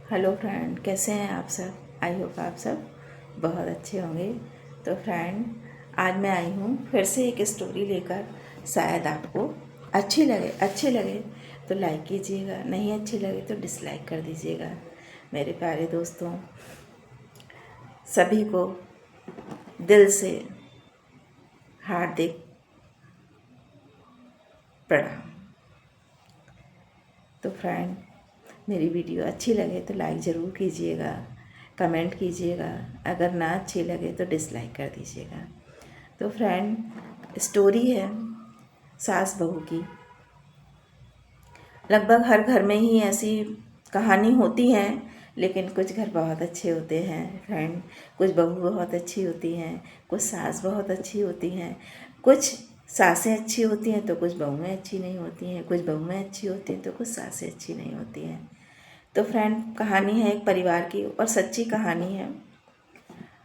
Hello friend, कैसे हैं आप सब। आई होप आप सब बहुत अच्छे होंगे। तो फ्रेंड, आज मैं आई हूँ फिर से एक स्टोरी लेकर। शायद आपको अच्छी लगे तो लाइक कीजिएगा, नहीं अच्छी लगे तो डिसलाइक कर दीजिएगा। मेरे प्यारे दोस्तों, सभी को दिल से हार्दिक प्रणाम। तो फ्रेंड, मेरी वीडियो अच्छी लगे तो लाइक ज़रूर कीजिएगा, कमेंट कीजिएगा, अगर ना अच्छी लगे तो डिसलाइक कर दीजिएगा। तो फ्रेंड, स्टोरी है सास बहू की। लगभग हर घर में ही ऐसी कहानी होती है, लेकिन कुछ घर बहुत अच्छे होते हैं फ्रेंड। कुछ बहू बहुत अच्छी होती हैं, कुछ सास बहुत अच्छी होती हैं, कुछ सासें अच्छी होती हैं तो कुछ बहुएं अच्छी नहीं होती हैं, कुछ बहुएं अच्छी होती हैं तो कुछ सासें अच्छी नहीं होती हैं। तो फ्रेंड, कहानी है एक परिवार की और सच्ची कहानी है।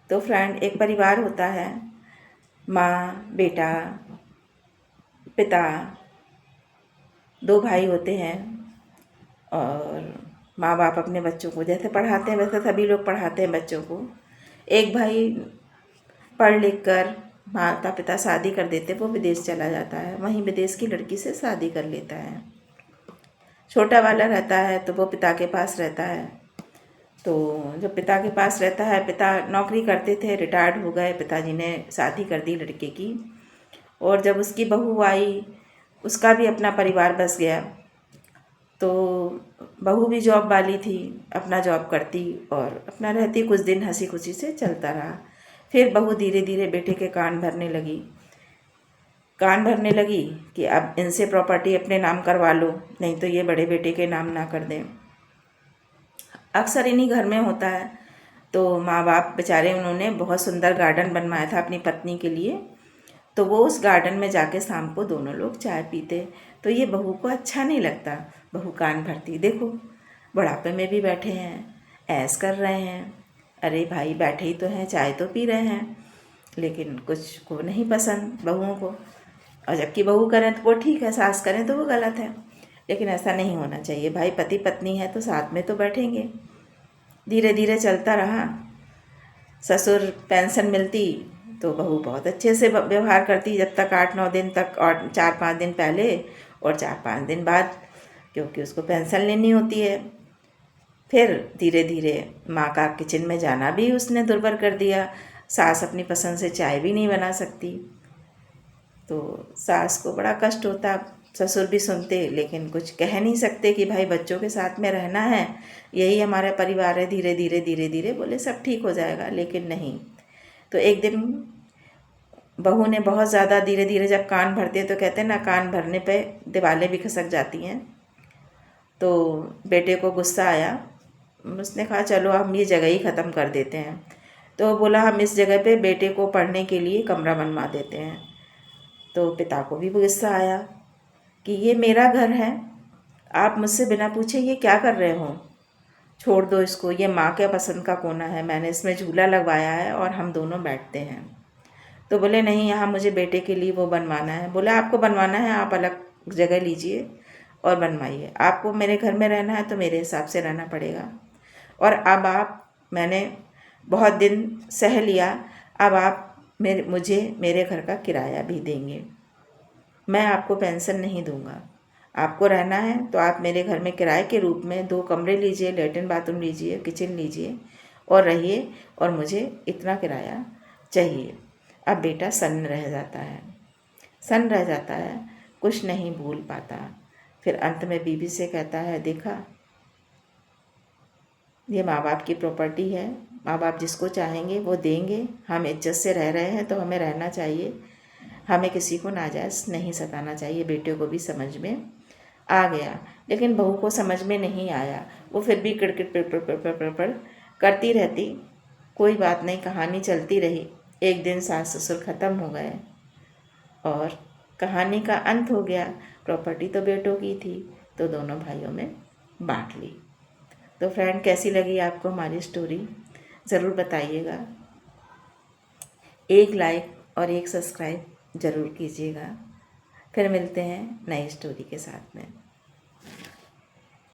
तो फ्रेंड, एक परिवार होता है, माँ, बेटा, पिता, दो भाई होते हैं। और माँ बाप अपने बच्चों को जैसे पढ़ाते हैं वैसे सभी लोग पढ़ाते हैं बच्चों को। एक भाई पढ़ लिख कर माता पिता शादी कर देते, वो विदेश चला जाता है, वहीं विदेश की लड़की से शादी कर लेता है। छोटा वाला रहता है तो वो पिता के पास रहता है। तो जब पिता के पास रहता है, पिता नौकरी करते थे, रिटायर्ड हो गए, पिताजी ने शादी कर दी लड़के की। और जब उसकी बहू आई, उसका भी अपना परिवार बस गया। तो बहू भी जॉब वाली थी, अपना जॉब करती और अपना रहती, कुछ दिन हंसी खुशी से चलता रहा। फिर बहू धीरे धीरे बेटे के कान भरने लगी कि अब इनसे प्रॉपर्टी अपने नाम करवा लो, नहीं तो ये बड़े बेटे के नाम ना कर दें। अक्सर इन्हीं घर में होता है। तो माँ बाप बेचारे, उन्होंने बहुत सुंदर गार्डन बनवाया था अपनी पत्नी के लिए। तो वो उस गार्डन में जाके शाम को दोनों लोग चाय पीते। तो ये बहू को अच्छा नहीं लगता। बहू कान भरती, देखो बुढ़ापे में भी बैठे हैं, ऐश कर रहे हैं। अरे भाई, बैठे ही तो हैं, चाय तो पी रहे हैं। लेकिन कुछ को नहीं पसंद बहुओं को। और जबकि बहू करें तो वो ठीक है, सास करें तो वो गलत है। लेकिन ऐसा नहीं होना चाहिए भाई, पति पत्नी है तो साथ में तो बैठेंगे। धीरे धीरे चलता रहा। ससुर पेंशन मिलती तो बहू बहुत अच्छे से व्यवहार करती, जब तक 8-9 दिन तक, और 4-5 दिन पहले और 4-5 दिन बाद, क्योंकि उसको पेंशन लेनी होती है। फिर धीरे धीरे माँ का किचन में जाना भी उसने दुर्बर कर दिया। सास अपनी पसंद से चाय भी नहीं बना सकती। तो सास को बड़ा कष्ट होता। ससुर भी सुनते, लेकिन कुछ कह नहीं सकते कि भाई बच्चों के साथ में रहना है, यही हमारा परिवार है। धीरे धीरे बोले सब ठीक हो जाएगा, लेकिन नहीं। तो एक दिन बहू ने बहुत ज़्यादा, धीरे धीरे जब कान भरते तो कहते हैं ना, कान भरने पे दीवारें भी खिसक जाती हैं। तो बेटे को गुस्सा आया। उसने कहा चलो हम ये जगह ही ख़त्म कर देते हैं। तो बोला हम इस जगह पे बेटे को पढ़ने के लिए कमरा बनवा देते हैं। तो पिता को भी गुस्सा आया कि ये मेरा घर है, आप मुझसे बिना पूछे ये क्या कर रहे हो, छोड़ दो इसको, ये माँ के पसंद का कोना है, मैंने इसमें झूला लगवाया है और हम दोनों बैठते हैं। तो बोले नहीं, यहाँ मुझे बेटे के लिए वो बनवाना है। बोला आपको बनवाना है, आप अलग जगह लीजिए और बनवाइए। आपको मेरे घर में रहना है तो मेरे हिसाब से रहना पड़ेगा। और अब आप, मैंने बहुत दिन सह लिया, अब आप मुझे मेरे घर का किराया भी देंगे। मैं आपको पेंशन नहीं दूंगा। आपको रहना है तो आप मेरे घर में किराए के रूप में 2 कमरे लीजिए, लेटरिन बाथरूम लीजिए, किचन लीजिए और रहिए, और मुझे इतना किराया चाहिए। अब बेटा सन्न रह जाता है, कुछ नहीं भूल पाता। फिर अंत में बीवी से कहता है, देखा, ये माँ बाप की प्रॉपर्टी है, माँ बाप जिसको चाहेंगे वो देंगे। हम इज्जत से रह रहे हैं तो हमें रहना चाहिए, हमें किसी को नाजायज़ नहीं सताना चाहिए। बेटे को भी समझ में आ गया, लेकिन बहू को समझ में नहीं आया। वो फिर भी किड़किड़ पिड़ करती रहती। कोई बात नहीं, कहानी चलती रही। एक दिन सास ससुर ख़त्म हो गए और कहानी का अंत हो गया। प्रॉपर्टी तो बेटों की थी, तो दोनों भाइयों में बांट ली। तो फ्रेंड, कैसी लगी आपको हमारी स्टोरी, ज़रूर बताइएगा। एक लाइक और एक सब्सक्राइब ज़रूर कीजिएगा। फिर मिलते हैं नई स्टोरी के साथ में।